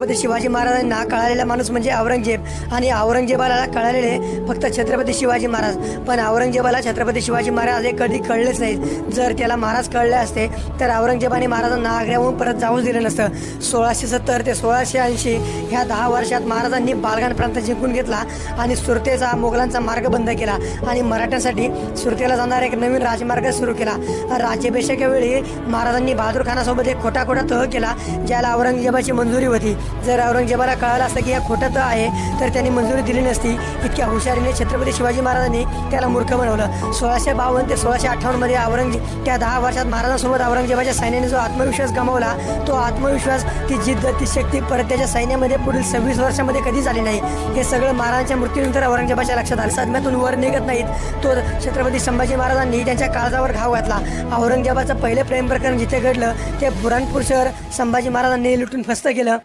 छत्रपती शिवाजी महाराजांना कळालेला माणूस म्हणजे औरंगजेब आणि औरंगजेबाला कळालेले फक्त छत्रपती शिवाजी महाराज. पण औरंगजेबाला छत्रपती शिवाजी महाराज हे कधी कळलेच नाहीत. जर त्याला महाराज कळले असते तर औरंगजेबाने महाराजांना आग्र्याहून परत जाऊच दिलं नसतं. 1670 ते 1680 ह्या 10 वर्षात महाराजांनी बालगान प्रांत जिंकून घेतला आणि सुरतेचा मोगलांचा मार्ग बंद केला आणि मराठ्यांसाठी सुरतेला जाणारा एक नवीन राजमार्ग सुरू केला. राज्याभिषेकाच्या वेळी महाराजांनी बहादूर खानासोबत एक खोटा तह केला ज्याला औरंगजेबाची मंजुरी होती. जर औरंगजेबाला कळालं असतं की हा खोटा तह आहे तर त्यांनी मंजुरी दिली नसती. इतक्या हुशारीने छत्रपती शिवाजी महाराजांनी त्याला मूर्ख बनवलं. 1652 ते 1658 मध्ये त्या 10 वर्षात महाराजांसोबत औरंगजेबाच्या सैन्याने जो आत्मविश्वास गमावला तो आत्मविश्वास, ती जिद्द, ती शक्ती परत त्याच्या सैन्यामध्ये पुढील 26 वर्षामध्ये कधी झाली नाही. हे सगळं महाराजांच्या मृत्यूनंतर औरंगजेबाच्या लक्षात आलं. सदम्यातून वर निघत नाहीत. तो छत्रपती संभाजी महाराजांनी त्यांच्या काळजावर घाव घातला. औरंगजेबाचं पहिलं प्रेम प्रकरण जिथे घडलं ते बुऱ्हाणपूर शहर संभाजी महाराजांनी लुटून फस्त केलं.